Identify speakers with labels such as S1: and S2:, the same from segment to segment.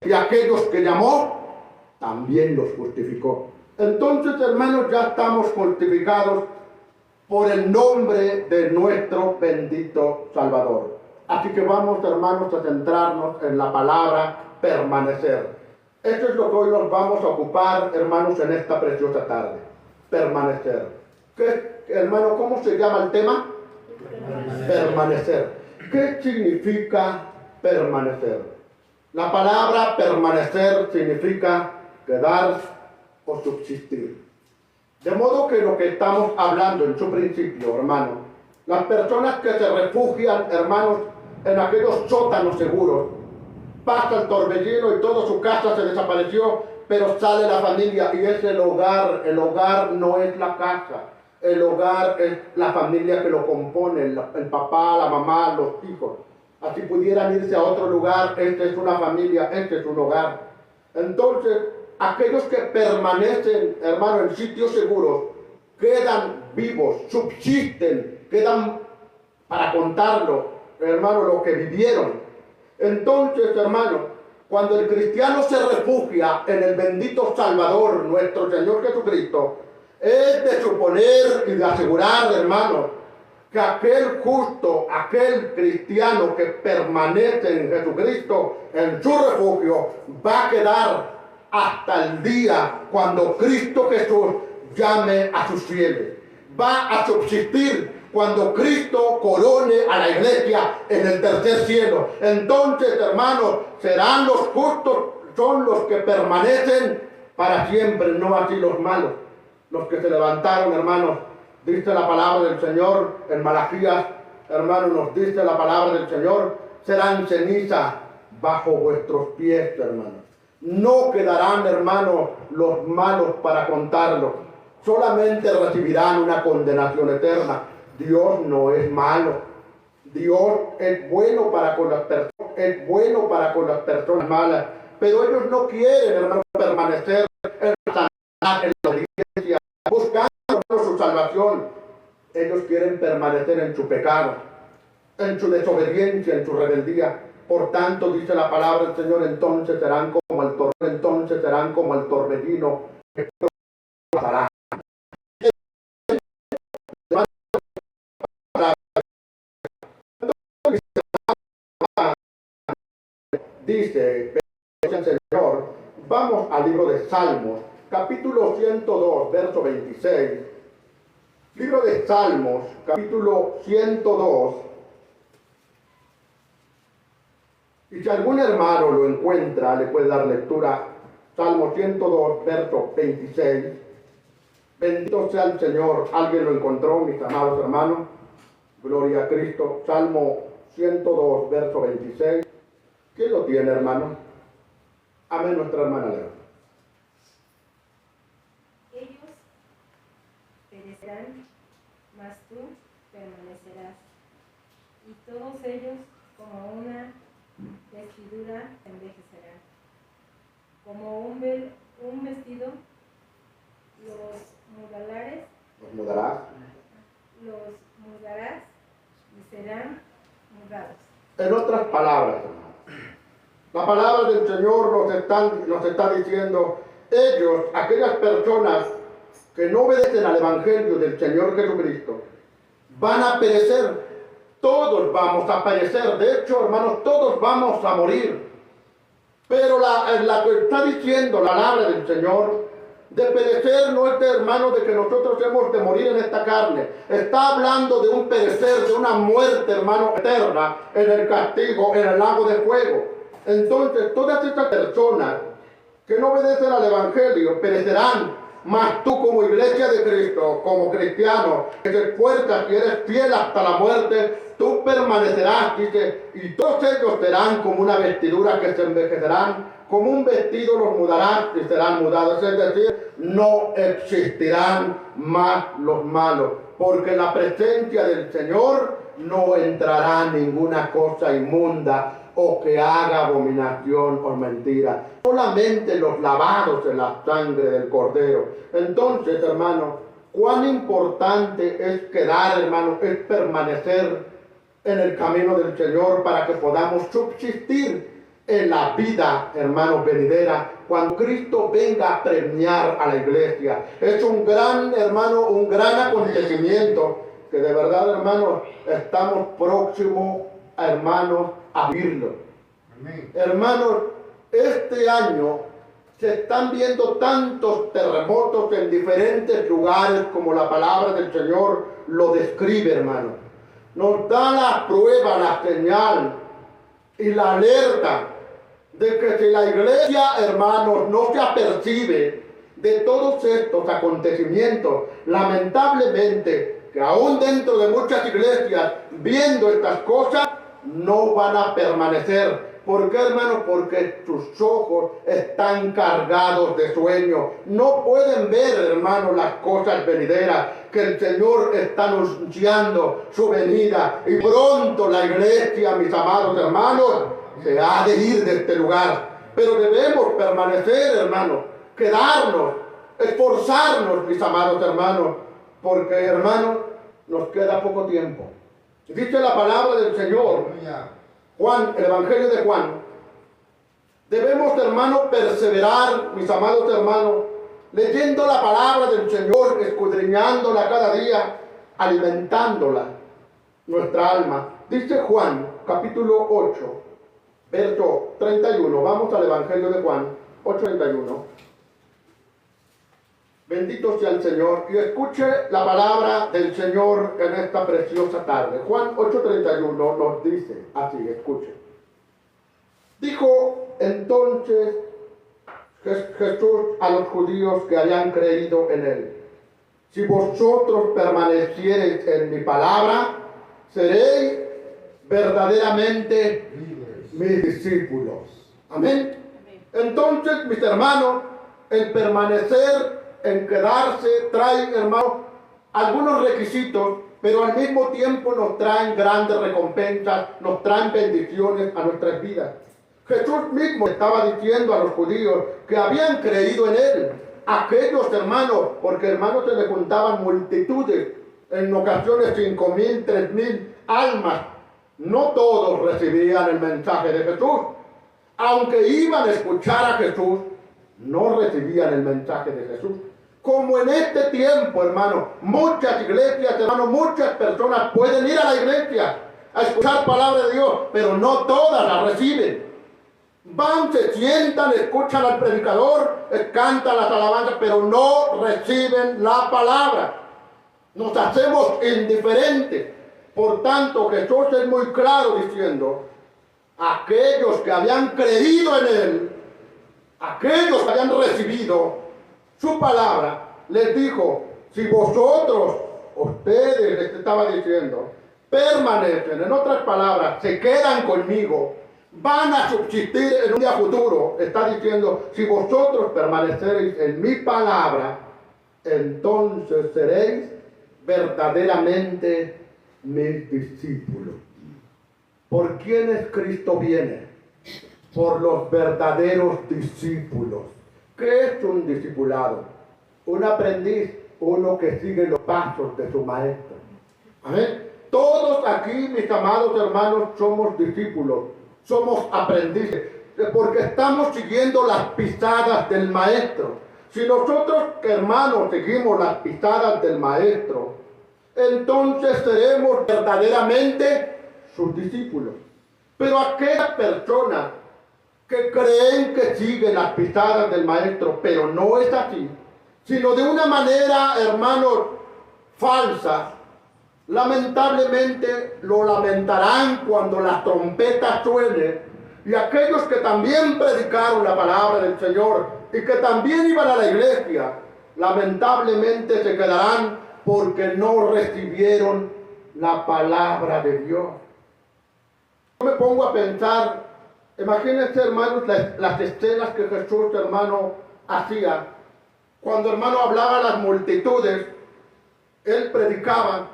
S1: y aquellos que llamó, también los justificó. Entonces, hermanos, ya estamos justificados por el nombre de nuestro bendito Salvador. Así que vamos, hermanos, a centrarnos en la palabra permanecer. Esto es lo que hoy nos vamos a ocupar, hermanos, en esta preciosa tarde. Permanecer. ¿Qué, hermano, cómo se llama el tema? Permanecer. ¿Qué significa permanecer? La palabra permanecer significa quedar o subsistir. De modo que lo que estamos hablando en su principio, hermanos, las personas que se refugian, hermanos, en aquellos sótanos seguros, pasa el torbellino y toda su casa se desapareció, pero sale la familia y es el hogar. El hogar no es la casa, el hogar es la familia que lo compone, el papá, la mamá, los hijos. Así pudieran irse a otro lugar, esta es una familia, este es un hogar. Entonces, aquellos que permanecen, hermano, en sitios seguros, quedan vivos, subsisten, quedan para contarlo, hermano, lo que vivieron. Entonces, hermano, cuando el cristiano se refugia en el bendito Salvador, nuestro Señor Jesucristo, es de suponer y de asegurar, hermano, que aquel justo, aquel cristiano que permanece en Jesucristo, en su refugio, va a quedar hasta el día cuando Cristo Jesús llame a sus fieles. Va a subsistir cuando Cristo corone a la iglesia en el tercer cielo. Entonces, hermanos, serán los justos, son los que permanecen para siempre, no así los malos. Los que se levantaron, hermanos, dice la palabra del Señor en Malaquías, hermanos, nos dice la palabra del Señor, serán ceniza bajo vuestros pies, hermanos. No quedarán, hermanos, los malos para contarlo. Solamente recibirán una condenación eterna. Dios no es malo. Dios es bueno para con las personas, es bueno para con las personas malas. Pero ellos no quieren, hermanos, permanecer en la santidad, en la obediencia, buscando, hermanos, su salvación. Ellos quieren permanecer en su pecado, en su desobediencia, en su rebeldía. Por tanto, dice la palabra del Señor, entonces serán como el torbellino que pasará. Dice el Señor, vamos al libro de Salmos, capítulo 102, verso 26. Libro de Salmos, capítulo 102. Y si algún hermano lo encuentra, le puede dar lectura. Salmo 102, verso 26. Bendito sea el Señor. ¿Alguien lo encontró, mis amados hermanos? Gloria a Cristo. Salmo 102, verso 26. ¿Quién lo tiene, hermano? Amén, nuestra hermana Leo.
S2: Ellos perecerán, mas tú permanecerás. Y todos ellos, como una vestidura, envejecerán. Como un vestido, los mudarás y serán mudados.
S1: En otras palabras, hermano, la palabra del Señor nos está diciendo, ellos, aquellas personas que no obedecen al Evangelio del Señor Jesucristo, van a perecer. Todos vamos a perecer. De hecho, hermanos, todos vamos a morir. Pero la que está diciendo la palabra del Señor, de perecer no es de, hermanos, de que nosotros hemos de morir en esta carne. Está hablando de un perecer, de una muerte, hermano, eterna, en el castigo, en el lago de fuego. Entonces, todas estas personas que no obedecen al Evangelio perecerán. Mas tú, como iglesia de Cristo, como cristiano, que te esfuerzas y eres fiel hasta la muerte, tú permanecerás, dice, y todos ellos serán como una vestidura que se envejecerán, como un vestido los mudarás y serán mudados. Es decir, no existirán más los malos, porque en la presencia del Señor no entrará ninguna cosa inmunda o que haga abominación o mentira. Solamente los lavados en la sangre del Cordero. Entonces, hermano, cuán importante es quedar, hermano, es permanecer en el camino del Señor para que podamos subsistir en la vida, hermanos, venidera, cuando Cristo venga a premiar a la iglesia. Es un gran, hermano, un gran acontecimiento que de verdad, hermanos, estamos próximos, hermanos, a vivirlo. Amén. Hermanos, este año se están viendo tantos terremotos en diferentes lugares como la palabra del Señor lo describe, hermano. Nos da la prueba, la señal y la alerta de que si la iglesia, hermanos, no se apercibe de todos estos acontecimientos, lamentablemente, que aún dentro de muchas iglesias, viendo estas cosas, no van a permanecer. ¿Por qué, hermano? Porque sus ojos están cargados de sueño. No pueden ver, hermano, las cosas venideras, que el Señor está anunciando su venida. Y pronto la iglesia, mis amados hermanos, se ha de ir de este lugar. Pero debemos permanecer, hermano, quedarnos, esforzarnos, mis amados hermanos, porque, hermanos, nos queda poco tiempo. Dice la palabra del Señor, Juan, el Evangelio de Juan. Debemos, hermanos, perseverar, mis amados hermanos, leyendo la palabra del Señor, escudriñándola cada día, alimentándola, nuestra alma. Dice Juan, capítulo 8, verso 31. Vamos al Evangelio de Juan, 8:31. Bendito sea el Señor, y escuche la palabra del Señor en esta preciosa tarde. Juan 8:31 nos dice así, escuche. Dijo entonces Jesús a los judíos que habían creído en él: si vosotros permaneciereis en mi palabra, seréis verdaderamente mis discípulos. Amén. Entonces, mis hermanos, el permanecer, en quedarse, trae, hermano, algunos requisitos, pero al mismo tiempo nos traen grandes recompensas, nos traen bendiciones a nuestras vidas. Jesús mismo estaba diciendo a los judíos que habían creído en él, aquellos hermanos, porque hermanos se le juntaban multitudes, en ocasiones 5,000, 3,000 almas. No todos recibían el mensaje de Jesús. Aunque iban a escuchar a Jesús, no recibían el mensaje de Jesús. Como en este tiempo, hermano, muchas iglesias, hermano, muchas personas pueden ir a la iglesia a escuchar palabra de Dios, pero no todas la reciben. Van, se sientan, escuchan al predicador, cantan las alabanzas, pero no reciben la palabra. Nos hacemos indiferentes. Por tanto, Jesús es muy claro diciendo: aquellos que habían creído en él, aquellos que habían recibido su palabra, les dijo: si vosotros, ustedes, les estaba diciendo, permanecen, en otras palabras, se quedan conmigo, van a subsistir en un día futuro. Está diciendo: si vosotros permaneceréis en mi palabra, entonces seréis verdaderamente mis discípulos. ¿Por quiénes Cristo viene? Por los verdaderos discípulos. ¿Qué es un discipulado? Un aprendiz, uno que sigue los pasos de su maestro. Amén. Todos aquí, mis amados hermanos, somos discípulos, somos aprendices, porque estamos siguiendo las pisadas del maestro. Si nosotros, hermanos, seguimos las pisadas del maestro, entonces seremos verdaderamente sus discípulos. Pero aquellas personas que creen que siguen las pisadas del maestro, pero no es así, sino de una manera, hermanos, falsa, lamentablemente lo lamentarán cuando las trompetas suenen. Y aquellos que también predicaron la palabra del Señor y que también iban a la iglesia, lamentablemente se quedarán porque no recibieron la palabra de Dios. Yo me pongo a pensar, imagínense, hermanos, las escenas que Jesús, hermano, hacía. Cuando, hermano, hablaba a las multitudes, él predicaba,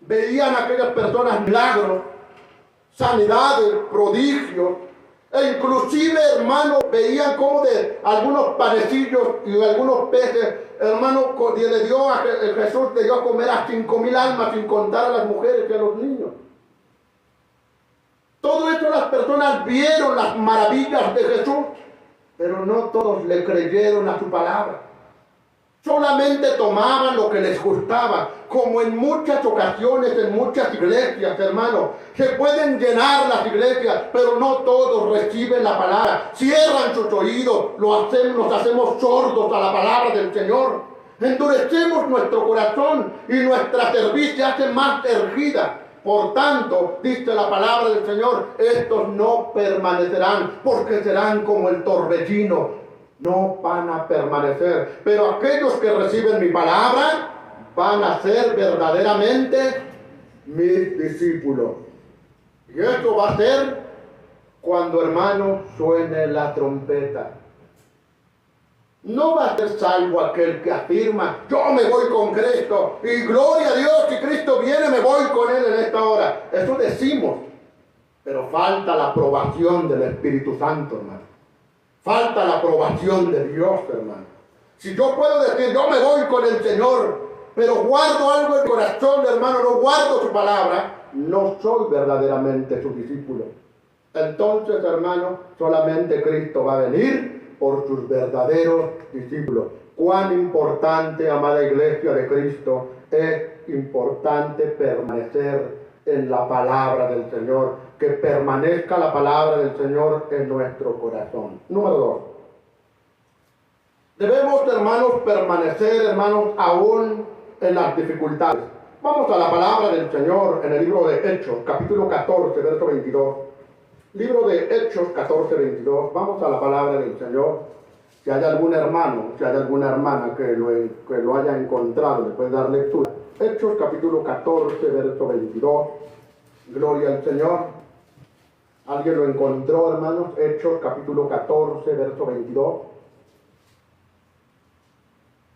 S1: veían a aquellas personas milagros, sanidades, prodigios, e inclusive, hermano, veían como de algunos panecillos y algunos peces, hermano, Jesús le dio a comer a 5,000 almas, sin contar a las mujeres y a los niños. Todo esto las personas vieron las maravillas de Jesús, pero no todos le creyeron a su palabra. Solamente tomaban lo que les gustaba, como en muchas ocasiones, en muchas iglesias, hermanos. Se pueden llenar las iglesias, pero no todos reciben la palabra. Cierran sus oídos, nos hacemos sordos a la palabra del Señor. Endurecemos nuestro corazón y nuestra cerviz se hace más erguida. Por tanto, dice la palabra del Señor, estos no permanecerán, porque serán como el torbellino. No van a permanecer. Pero aquellos que reciben mi palabra van a ser verdaderamente mis discípulos. Y esto va a ser cuando, hermano, suene la trompeta. No va a ser salvo aquel que afirma, yo me voy con Cristo, y gloria a Dios, si Cristo viene, me voy con Él en esta hora. Eso decimos, pero falta la aprobación del Espíritu Santo, hermano. Falta la aprobación de Dios, hermano. Si yo puedo decir, yo me voy con el Señor, pero guardo algo en el corazón, hermano, no guardo su palabra, no soy verdaderamente su discípulo. Entonces, hermano, solamente Cristo va a venir por sus verdaderos discípulos. Cuán importante, amada iglesia de Cristo, es importante permanecer en la palabra del Señor, que permanezca la palabra del Señor en nuestro corazón. Número 2. Debemos, hermanos, permanecer, hermanos, aún en las dificultades. Vamos a la palabra del Señor en el libro de Hechos, capítulo 14, verso 22. Libro de Hechos 14, 22. Vamos a la palabra del Señor. Si hay algún hermano, si hay alguna hermana que lo haya encontrado, le puede dar lectura. Hechos capítulo 14, verso 22. Gloria al Señor. ¿Alguien lo encontró, hermanos? Hechos capítulo 14, verso 22.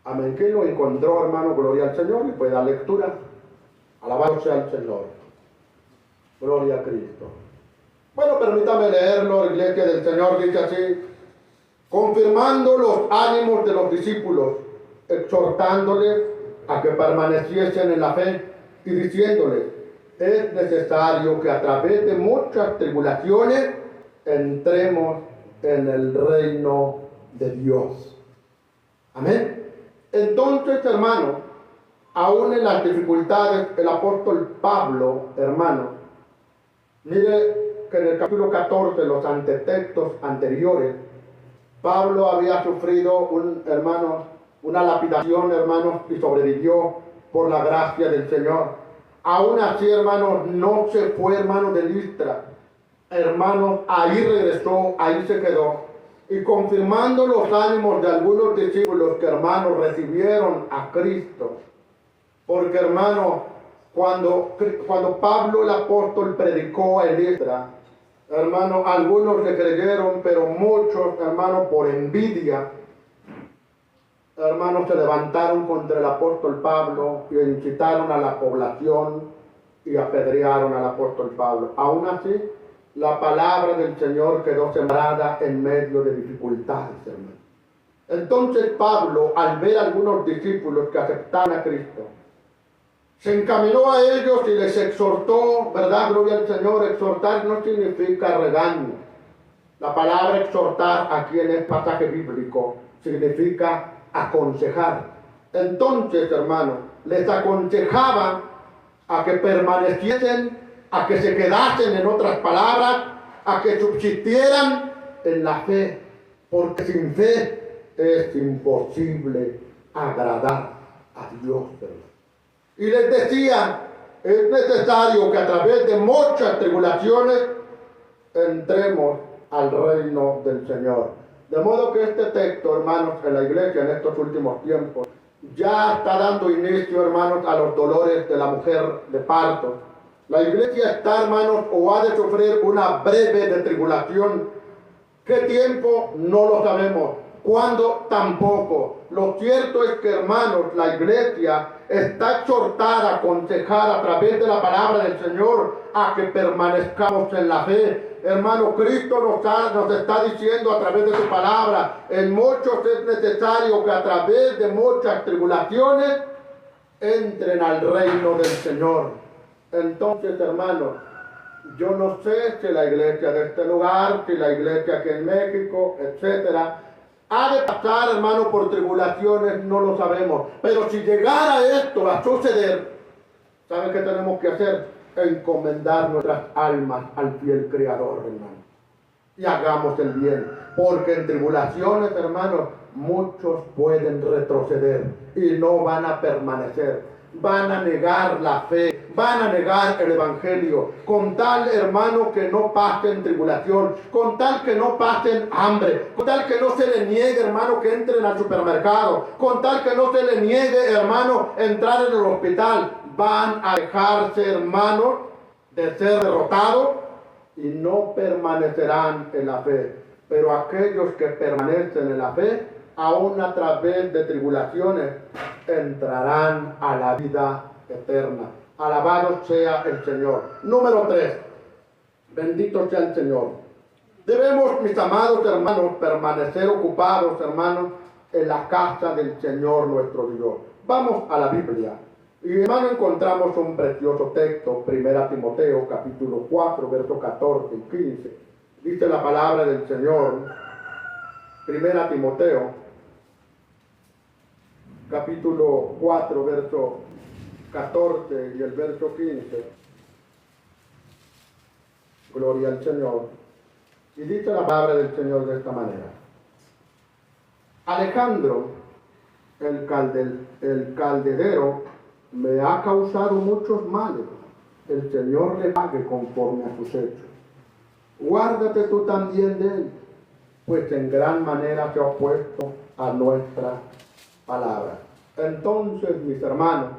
S1: Amén. ¿Quién lo encontró, hermano? Gloria al Señor. Le puede dar lectura. Alabado sea el Señor. Gloria a Cristo. Bueno, permítame leerlo, iglesia del Señor. Dice así: confirmando los ánimos de los discípulos, exhortándoles a que permaneciesen en la fe y diciéndoles, es necesario que a través de muchas tribulaciones entremos en el reino de Dios. Amén. Entonces, hermano, aún en las dificultades, el apóstol Pablo, hermano, mire que en el capítulo 14, los antetextos anteriores, Pablo había sufrido una lapidación, hermanos, y sobrevivió por la gracia del Señor. Aún así, hermanos, no se fue, hermanos, de Listra. Hermanos, ahí regresó, ahí se quedó. Y confirmando los ánimos de algunos discípulos que, hermanos, recibieron a Cristo. Porque, hermanos, cuando Pablo el apóstol predicó en Listra, hermanos, algunos le creyeron, pero muchos, hermanos, por envidia, hermanos, se levantaron contra el apóstol Pablo y incitaron a la población y apedrearon al apóstol Pablo. Aún así, la palabra del Señor quedó sembrada en medio de dificultades, hermanos. Entonces Pablo, al ver a algunos discípulos que aceptaron a Cristo, se encaminó a ellos y les exhortó, ¿verdad? Gloria al Señor. Exhortar no significa regaño. La palabra exhortar aquí en este pasaje bíblico significa aconsejar. Entonces, hermano, les aconsejaba a que permaneciesen, a que se quedasen, en otras palabras, a que subsistieran en la fe, porque sin fe es imposible agradar a Dios, hermano. Y les decía, es necesario que a través de muchas tribulaciones entremos al reino del Señor. De modo que este texto, hermanos, en la iglesia en estos últimos tiempos, ya está dando inicio, hermanos, a los dolores de la mujer de parto. La iglesia está, hermanos, o ha de sufrir una breve de tribulación. ¿Qué tiempo? No lo sabemos. ¿Cuándo? Tampoco. Lo cierto es que, hermanos, la iglesia está exhortada, aconsejada a través de la palabra del Señor a que permanezcamos en la fe. Hermano, Cristo nos está diciendo a través de su palabra, en muchos es necesario que a través de muchas tribulaciones entren al reino del Señor. Entonces, hermanos, Yo no sé si la iglesia de este lugar, si la iglesia aquí en México, etcétera, ha de pasar, hermano, por tribulaciones, no lo sabemos. Pero si llegara esto a suceder, ¿saben qué tenemos que hacer? Encomendar nuestras almas al fiel Creador, hermano. Y hagamos el bien. Porque en tribulaciones, hermano, muchos pueden retroceder y no van a permanecer. Van a negar la fe, van a negar el evangelio, con tal, hermano, que no pasen tribulación, con tal que no pasen hambre, con tal que no se le niegue, hermano, que entren al supermercado, con tal que no se le niegue, hermano, entrar en el hospital. Van a dejarse, hermano, de ser derrotados y no permanecerán en la fe. Pero aquellos que permanecen en la fe, aún a través de tribulaciones, entrarán a la vida eterna. Alabado sea el Señor. Número 3. Bendito sea el Señor. Debemos, mis amados hermanos, permanecer ocupados, hermanos, en la casa del Señor nuestro Dios. Vamos a la Biblia. Y, hermano, encontramos un precioso texto, 1 Timoteo, capítulo 4, versos 14 y 15. Dice la palabra del Señor, 1 Timoteo, capítulo 4, verso 14 y el verso 15. Gloria al Señor. Y dice la palabra del Señor de esta manera. Alejandro, el caldedero, me ha causado muchos males. El Señor le pague conforme a sus hechos. Guárdate tú también de él, pues en gran manera se ha opuesto a nuestra palabra. Entonces, mis hermanos,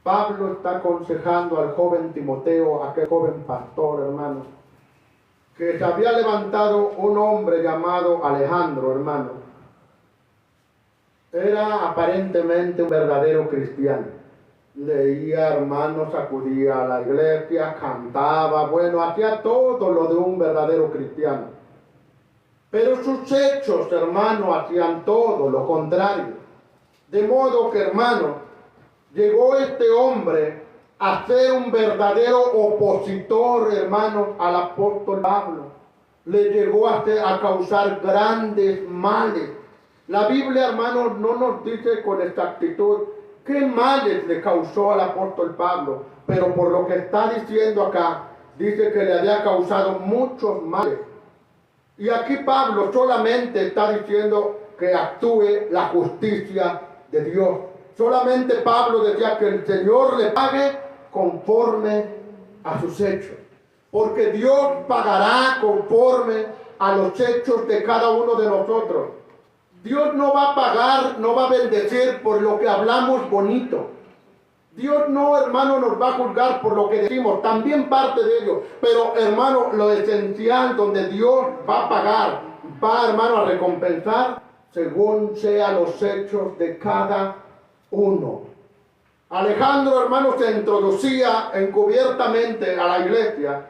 S1: Pablo está aconsejando al joven Timoteo, aquel joven pastor, hermano, que se había levantado un hombre llamado Alejandro, hermano. Era aparentemente un verdadero cristiano. Leía, hermano, sacudía a la iglesia, cantaba, bueno, hacía todo lo de un verdadero cristiano. Pero sus hechos, hermano, hacían todo lo contrario. De modo que, hermano, llegó este hombre a ser un verdadero opositor, hermano, al apóstol Pablo. Le llegó a causar grandes males. La Biblia, hermano, no nos dice con exactitud qué males le causó al apóstol Pablo, pero por lo que está diciendo acá, dice que le había causado muchos males. Y aquí Pablo solamente está diciendo que actúe la justicia de Dios. Solamente Pablo decía que el Señor le pague conforme a sus hechos. Porque Dios pagará conforme a los hechos de cada uno de nosotros. Dios no va a pagar, no va a bendecir por lo que hablamos bonito. Dios no, hermano, nos va a juzgar por lo que decimos, también parte de ello. Pero, hermano, lo esencial donde Dios va a pagar, va, hermano, a recompensar según sean los hechos de cada uno. Alejandro, hermano, se introducía encubiertamente a la iglesia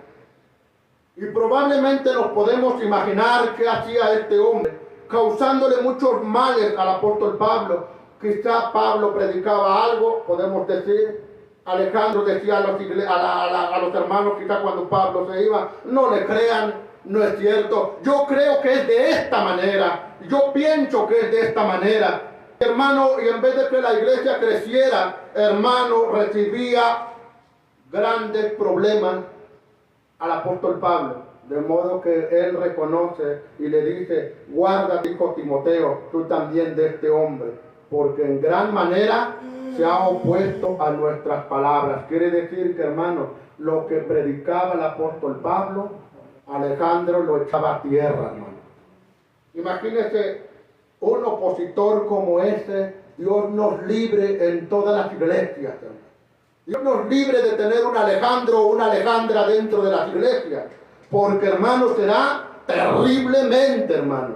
S1: y probablemente nos podemos imaginar qué hacía este hombre, causándole muchos males al apóstol Pablo. Quizá Pablo predicaba algo, podemos decir. Alejandro decía a los hermanos, quizá cuando Pablo se iba, no le crean, no es cierto. Yo creo que es de esta manera, yo pienso que es de esta manera. Hermano, y en vez de que la iglesia creciera, hermano, recibía grandes problemas al apóstol Pablo. De modo que él reconoce y le dice, guarda, hijo Timoteo, tú también de este hombre, porque en gran manera se ha opuesto a nuestras palabras. Quiere decir que, hermano, lo que predicaba el apóstol Pablo, Alejandro lo echaba a tierra, hermano. Imagínese un opositor como ese. Dios nos libre en todas las iglesias, hermano. Dios nos libre de tener un Alejandro o una Alejandra dentro de las iglesias. Porque, hermano, será terriblemente, hermano.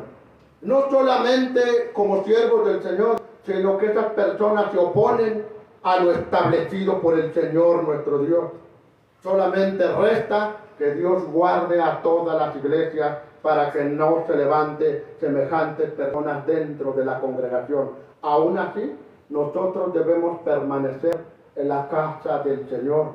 S1: No solamente como siervos del Señor, sino que esas personas se oponen a lo establecido por el Señor nuestro Dios. Solamente resta que Dios guarde a todas las iglesias para que no se levante semejantes personas dentro de la congregación. Aún así, nosotros debemos permanecer en la casa del Señor.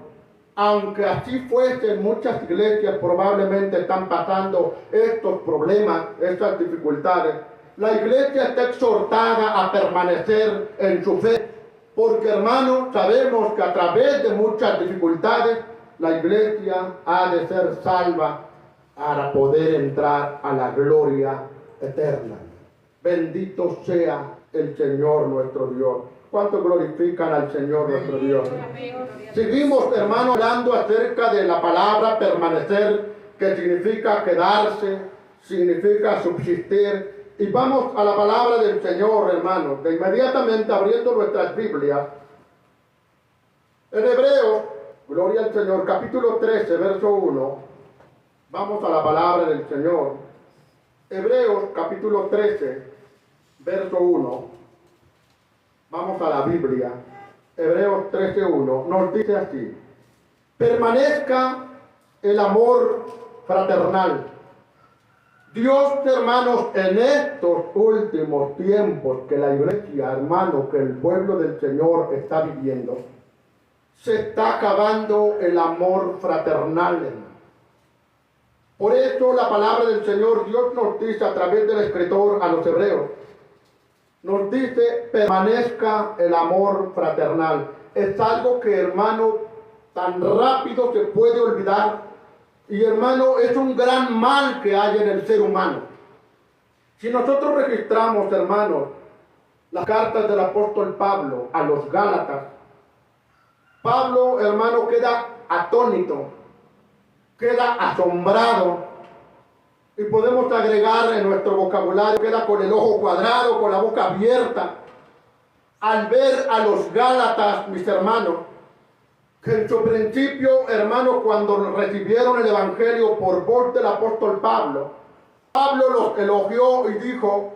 S1: aunque así fuese, muchas iglesias probablemente están pasando estos problemas, estas dificultades. La iglesia está exhortada a permanecer en su fe, porque hermanos, sabemos que a través de muchas dificultades, la iglesia ha de ser salva para poder entrar a la gloria eterna. Bendito sea el Señor nuestro Dios. ¿Cuántos glorifican al Señor nuestro Dios? Seguimos, hermano, hablando acerca de la palabra permanecer, que significa quedarse, significa subsistir. Y vamos a la palabra del Señor, hermano, de inmediatamente abriendo nuestras Biblias. En Hebreos, gloria al Señor, capítulo 13, verso 1. Vamos a la palabra del Señor. Hebreos, capítulo 13, verso 1. Vamos a la Biblia. Hebreos 13:1 nos dice así: permanezca el amor fraternal. Dios, hermanos, en estos últimos tiempos que la iglesia, hermano, que el pueblo del Señor está viviendo, se está acabando el amor fraternal, hermano. Por eso la palabra del Señor, Dios nos dice a través del escritor a los hebreos, nos dice, permanezca el amor fraternal. Es algo que, hermano, tan rápido se puede olvidar. Y, hermano, es un gran mal que hay en el ser humano. Si nosotros registramos, hermanos, las cartas del apóstol Pablo a los Gálatas, Pablo, hermano, queda atónito, queda asombrado. Y podemos agregar en nuestro vocabulario, queda con el ojo cuadrado, con la boca abierta, al ver a los Gálatas, mis hermanos, que en su principio, hermanos, cuando recibieron el Evangelio por voz del apóstol Pablo, Pablo los elogió y dijo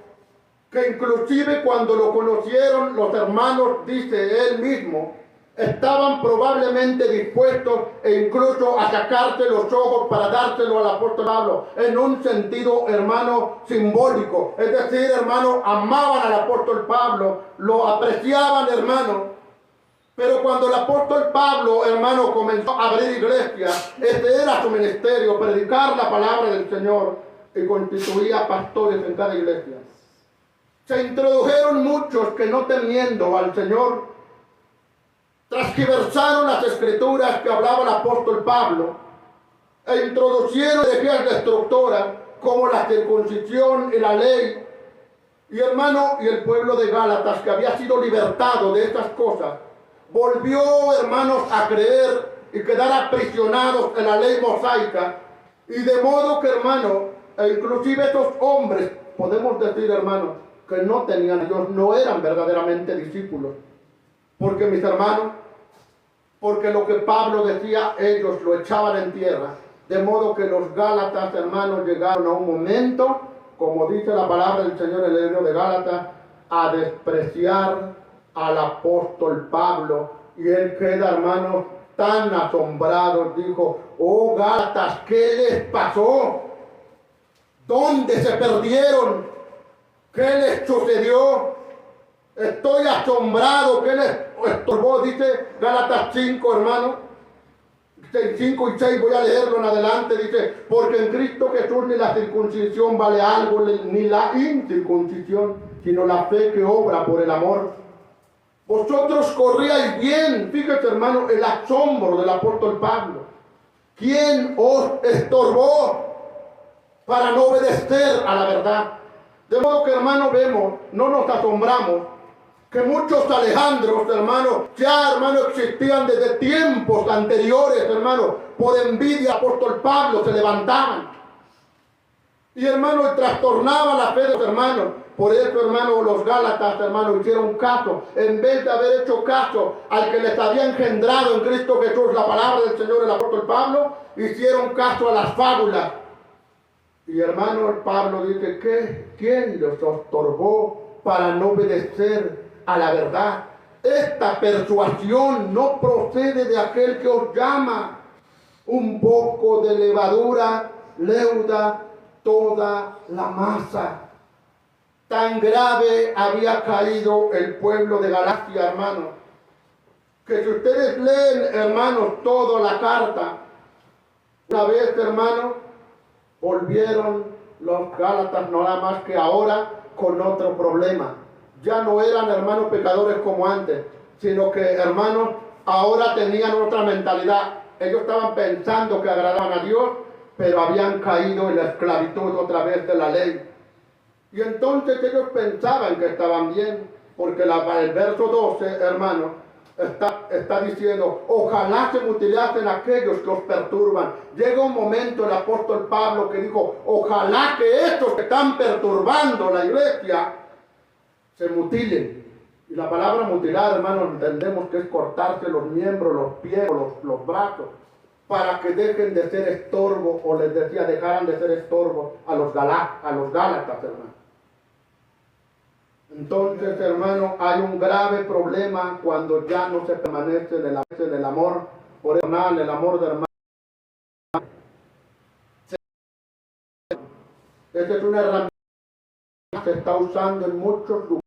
S1: que inclusive cuando lo conocieron los hermanos, dice él mismo, estaban probablemente dispuestos e incluso a sacarse los ojos para dárselo al apóstol Pablo, en un sentido, hermano, simbólico. Es decir, hermano, amaban al apóstol Pablo, lo apreciaban, hermano. Pero cuando el apóstol Pablo, hermano, comenzó a abrir iglesias, ese era su ministerio, predicar la palabra del Señor, y constituía pastores en cada iglesia. Se introdujeron muchos que, no temiendo al Señor, transgiversaron las escrituras que hablaba el apóstol Pablo e introducieron herejías destructoras como la circuncisión y la ley. Y, hermano, y el pueblo de Gálatas, que había sido libertado de estas cosas, volvió, hermanos, a creer y quedar aprisionados en la ley mosaica. Y de modo que, hermano, e inclusive estos hombres, podemos decir, hermano, que no tenían a Dios, no eran verdaderamente discípulos. Porque, mis hermanos, porque lo que Pablo decía, ellos lo echaban en tierra. De modo que los Gálatas, hermanos, llegaron a un momento, como dice la palabra del Señor en el libro de Gálatas, a despreciar al apóstol Pablo. Y él queda, hermanos, tan asombrado, dijo: oh Gálatas, ¿qué les pasó? ¿Dónde se perdieron? ¿Qué les sucedió? Estoy asombrado. ¿Qué les estorbó? Dice Gálatas 5, hermano. 5 y 6, voy a leerlo en adelante. Dice: porque en Cristo Jesús ni la circuncisión vale algo, ni la incircuncisión, sino la fe que obra por el amor. Vosotros corríais bien. Fíjate, hermano, el asombro del apóstol Pablo. ¿Quién os estorbó para no obedecer a la verdad? De modo que, hermano, vemos, no nos asombramos que muchos Alejandros, hermano, ya, hermano, existían desde tiempos anteriores, hermano, por envidia apóstol Pablo se levantaban. Y, hermano, trastornaban la fe de los hermanos. Por eso, hermano, los Gálatas, hermano, hicieron caso. En vez de haber hecho caso al que les había engendrado en Cristo Jesús la palabra del Señor, el apóstol Pablo, hicieron caso a las fábulas. Y, hermano, Pablo dice: ¿quién los estorbó para no obedecer a la verdad? Esta persuasión no procede de aquel que os llama. Un poco de levadura leuda toda la masa. Tan grave había caído el pueblo de Galacia, hermano, que si ustedes leen, hermanos, toda la carta, una vez, hermanos, volvieron los Gálatas, no nada más que ahora, con otro problema. Ya no eran hermanos pecadores como antes, sino que, hermanos, ahora tenían otra mentalidad. Ellos estaban pensando que agradaban a Dios, pero habían caído en la esclavitud otra vez de la ley. Y entonces ellos pensaban que estaban bien, porque el verso 12, hermanos, está diciendo, ojalá se mutilasen aquellos que os perturban. Llega un momento el apóstol Pablo que dijo, ojalá que estos que están perturbando la iglesia se mutilen. Y la palabra mutilar, hermanos, entendemos que es cortarse los miembros, los pies, los brazos, para que dejen de ser estorbo, o les decía, dejaran de ser estorbo a los Gálatas, hermanos. Entonces, hermano, hay un grave problema cuando ya no se permanece en el amor por hermano, el amor de hermano. Esa es una herramienta que se está usando en muchos lugares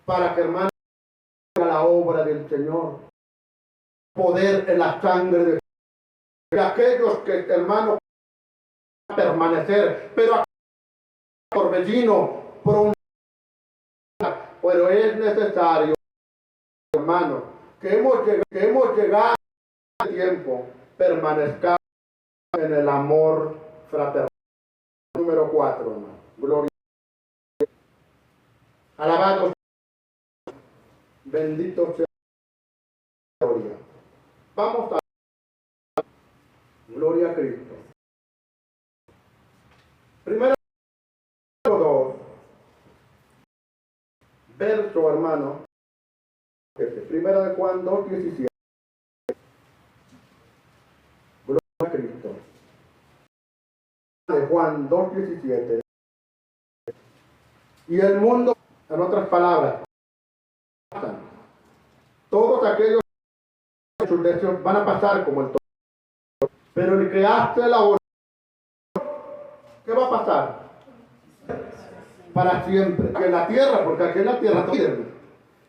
S1: para que, hermano, haga la obra del Señor. Poder en la sangre de aquellos que, hermano, permanecer, pero por vecino, pero es necesario, hermano, que hemos llegado a tiempo, permanezcamos en el amor fraternal. Número 4, hermano. Gloria. Alabado, bendito sea la gloria. Vamos a gloria a Cristo. Primero 2. Verso, hermano, primera de Juan 2:17. Gloria a Cristo. De Juan 2:17. Y el mundo, en otras palabras, todos aquellos que sus deseos van a pasar como el todo. Pero el que hace la voluntad, ¿qué va a pasar? Para siempre, aquí en la tierra, porque aquí en la tierra todo.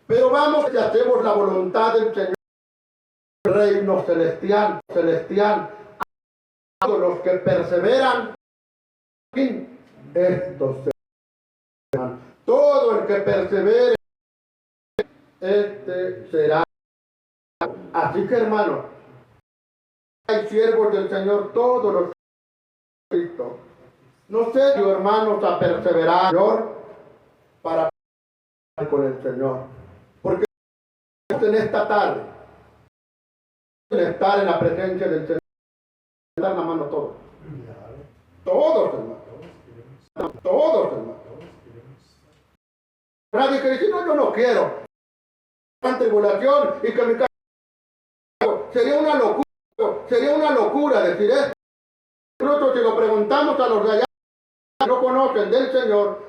S1: Pero vamos, que hacemos la voluntad del Señor, reino celestial, a todos los que perseveran, estos serán. Todo el que persevere, este será. Así que, hermano, hay siervos del Señor, todos los Cristo. No sé, hermanos, a perseverar, Señor, para con el Señor. Porque en esta tarde, estar en la presencia del Señor, dar la mano a todos. Todos, hermanos. Todos, hermanos. Nadie que dice, no, yo no quiero. Gran tribulación y que mi casa. Sería una locura decir esto. Nosotros, si lo preguntamos a los de allá, no conocen del Señor,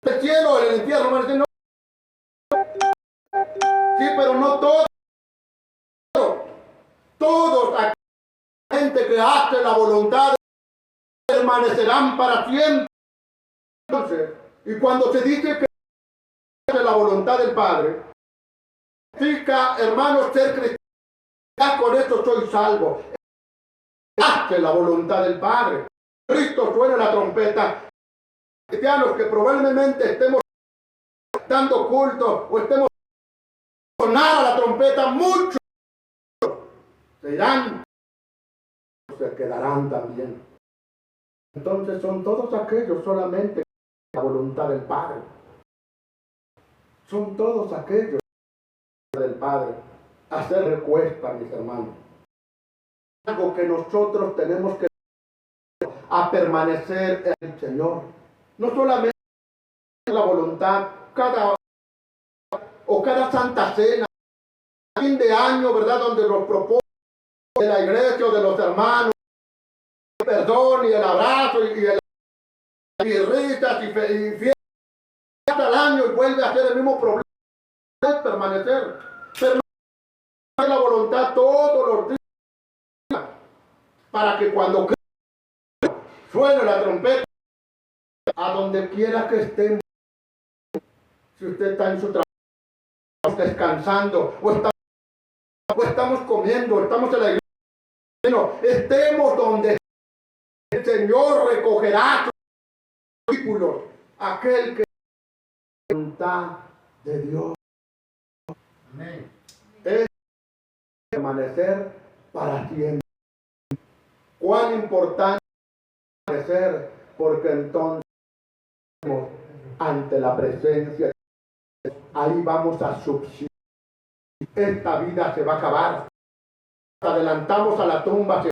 S1: el cielo, el infierno, van a decir, no. Sí, pero no todos. Todos, la gente que hace la voluntad permanecerán para siempre. Entonces, y cuando se dice que hace la voluntad del Padre, significa, hermanos, ser cristiano. Ya con esto soy salvo. Hace la voluntad del Padre. Cristo suena la trompeta. Cristianos que probablemente estemos dando culto o estemos sonar a la trompeta, muchos se irán, se quedarán también. Entonces son todos aquellos solamente la voluntad del Padre. Son todos aquellos del Padre. Hacer recuesta, mis hermanos. Algo que nosotros tenemos que a permanecer en el Señor. No solamente la voluntad, cada Santa Cena, fin de año, ¿verdad? Donde los propósitos de la iglesia o de los hermanos, el perdón y el abrazo y risas y fiestas al año y vuelve a ser el mismo problema. Es permanecer la voluntad todos los días para que cuando suene la trompeta, a donde quiera que estemos, si usted está en su trabajo, estamos descansando, o estamos comiendo, o estamos en la iglesia. Bueno, estemos donde el Señor recogerá a sus discípulos, aquel que es la voluntad de Dios.
S3: Amén.
S1: Es permanecer para siempre. Cuán importante es permanecer, porque entonces ante la presencia de Dios, ahí vamos a subsistir. Esta vida se va a acabar. Adelantamos a la tumba.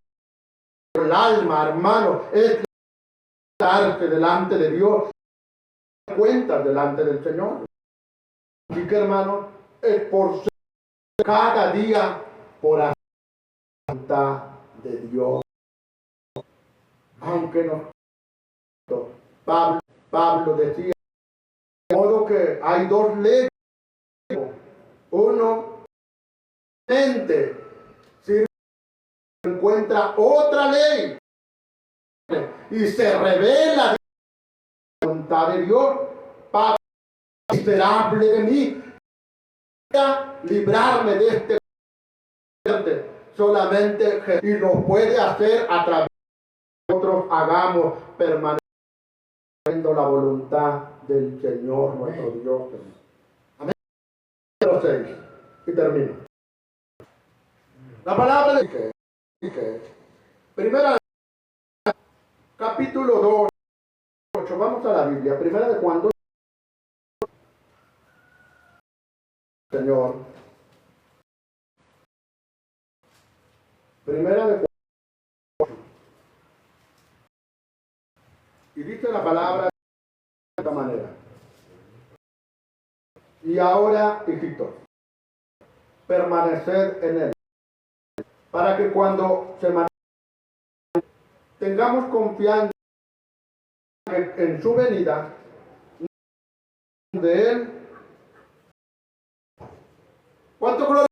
S1: El alma, hermano, es darse delante de Dios, cuentas delante del Señor. Así que, hermano, esforzar cada día por hacer la voluntad de Dios. Aunque no. Pablo decía, de modo que hay dos leyes. Uno, mente, si encuentra otra ley y se revela la voluntad de Dios, Padre, miserable de mí, librarme de este solamente y lo puede hacer a través de nosotros hagamos permaneciendo la voluntad del Señor nuestro Dios. Amén. 6 y termino. La palabra de primera capítulo 2, 8. Vamos a la Biblia. Primera de Juan 2. Señor. Primera de Juan 8. Y dice la palabra de esta manera. Y ahora, hijitos, permaneced en él, para que cuando se manifieste tengamos confianza en su venida de él. ¿Cuánto gloria?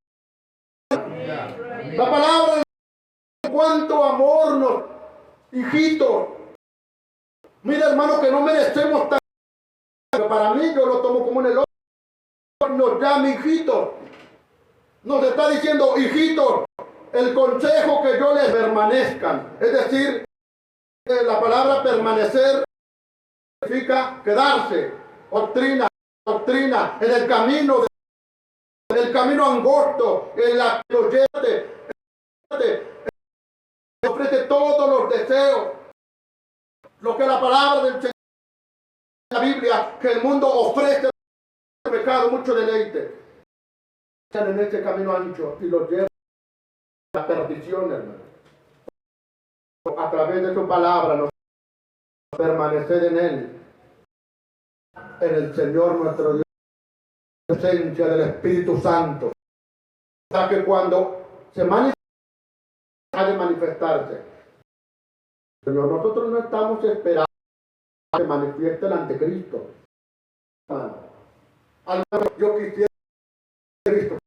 S1: La palabra, cuánto amor nos, hijitos. Mira, hermano, que no merecemos tanto, pero para mí yo lo tomo como en el otro. Nos llama hijitos. Nos está diciendo, hijitos, el consejo que yo les permanezcan. Es decir, la palabra permanecer significa quedarse. Doctrina, en el camino, en el camino angosto, en la que lo ofrece todos los deseos. Lo que la palabra del Señor en la Biblia, que el mundo ofrece el pecado, mucho deleite. Están en este camino ancho y los llevan a la perdición, hermano. A través de su palabra, nos permanecer en él, en el Señor nuestro Dios, en la presencia del Espíritu Santo, para que cuando se manifieste, ha de manifestarse. Señor, nosotros no estamos esperando a que se manifieste el anticristo. Yo quisiera Cristo,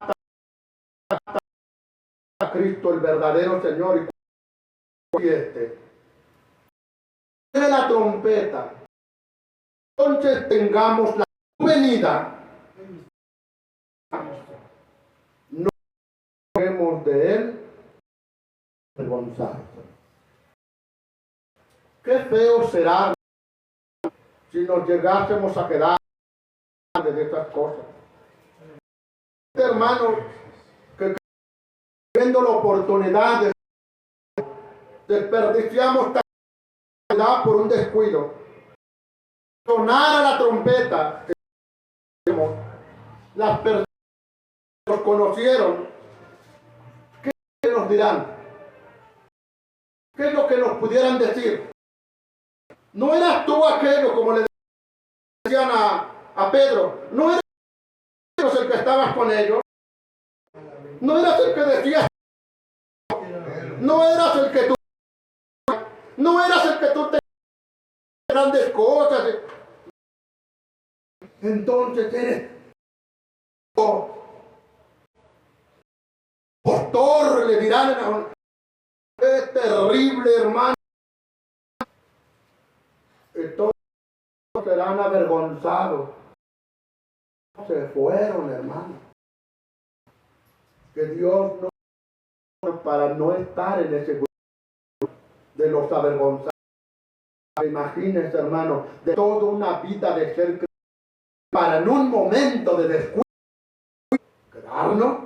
S1: Cristo, el verdadero Señor, y de la trompeta, entonces tengamos la venida, no hemos de él avergonzados. Qué feo será si nos llegásemos a quedar de estas cosas. Hermanos, que viendo la oportunidad de desperdiciamos tanta por un descuido. Sonara la trompeta, las personas que nos conocieron, ¿qué nos dirán? ¿Qué es lo que nos pudieran decir? No eras tú aquello, como le decían a Pedro, no eras el que estabas con ellos, no eras el que decías, no eras el que tú, no eras el que tú te grandes cosas. Entonces eres postor, le dirán, es terrible, hermano. Entonces serán avergonzados. Se fueron, hermano. que Dios nos para no estar en ese grupo de los avergonzados. Imagínense, hermano, de toda una vida de ser cristiano, para en un momento de descuido quedarnos.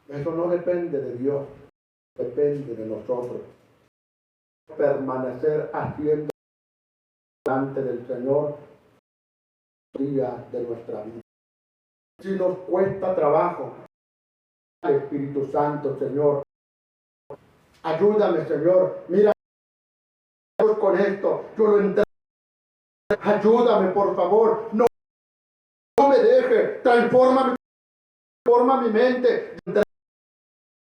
S1: Eso no depende de Dios, depende de nosotros. Permanecer haciendo delante del Señor días de nuestra vida. Si nos cuesta trabajo, el Espíritu Santo, Señor, ayúdame, Señor, mira con esto, yo lo entiendo. Ayúdame, por favor, no me deje, transforma mi mente.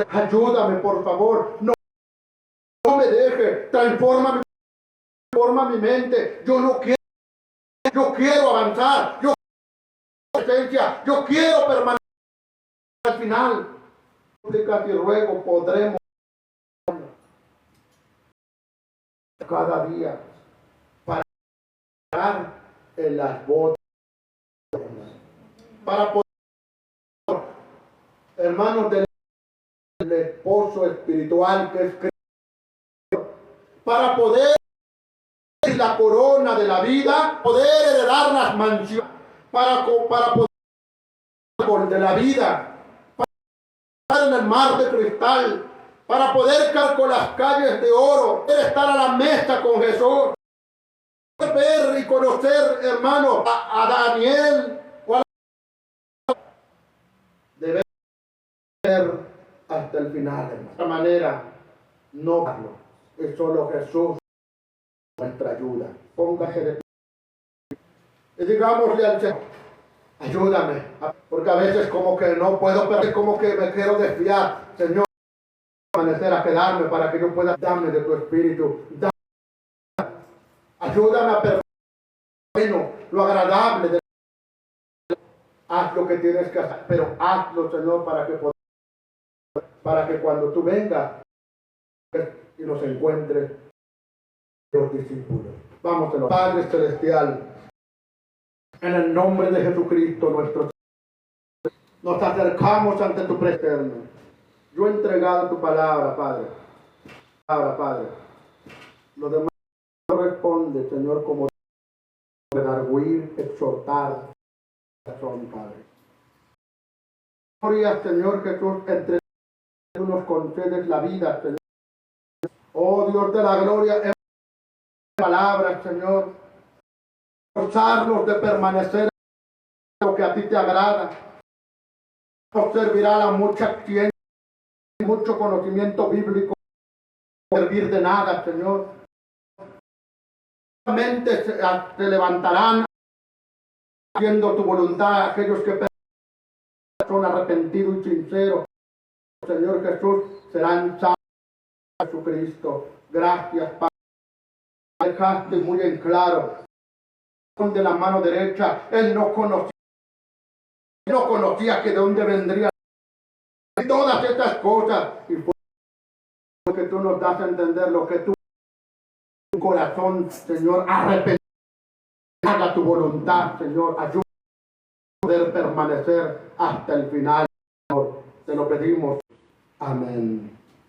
S1: Ayúdame, por favor, no me deje, transforma mi mente. Yo quiero avanzar, yo quiero permanecer. Al final, súplicas y ruego podremos cada día para estar en las bodas, para poder, hermanos, del esposo espiritual que es Cristo, para poder la corona de la vida, poder heredar las mansiones, para poder de la vida, para estar en el mar de cristal, para poder calcular las calles de oro, poder estar a la mesa con Jesús, poder ver y conocer, hermano, a Daniel, o a debe ser hasta el final. De esta manera, no es solo Jesús nuestra ayuda. Póngase de pie y digámosle al Señor, ayúdame, porque a veces como que no puedo, pero como que me quiero desviar. Señor, amanecer a quedarme para que yo pueda darme de tu espíritu. Ayúdame a perder lo agradable de haz lo que tienes que hacer, pero hazlo, Señor, para que cuando tú vengas y nos encuentres los discípulos. Vamos, Señor. Padre Celestial, en el nombre de Jesucristo nuestro Señor, nos acercamos ante tu presencia. Yo he entregado tu palabra, Padre. Padre. Lo demás corresponde, Señor, como redarguir, exhortar, razón, Padre. Gloria, Señor Jesús, entre tú nos concedes la vida, Señor. Oh Dios de la gloria, en palabras, Señor, forzarnos de permanecer en lo que a ti te agrada. Nos servirá la mucha ciencia, mucho conocimiento bíblico, no servir de nada, Señor. Solamente se levantarán haciendo tu voluntad aquellos que son arrepentidos y sinceros. Señor Jesús, serán salvos en Jesucristo. Gracias, Padre. Dejaste muy en claro de la mano derecha, él no conocía que de dónde vendría y todas estas cosas, y por que tú nos das a entender lo que tu corazón, Señor, arrepentido, haga tu voluntad, Señor, ayúdanos a poder permanecer hasta el final, Señor, te lo pedimos, amén.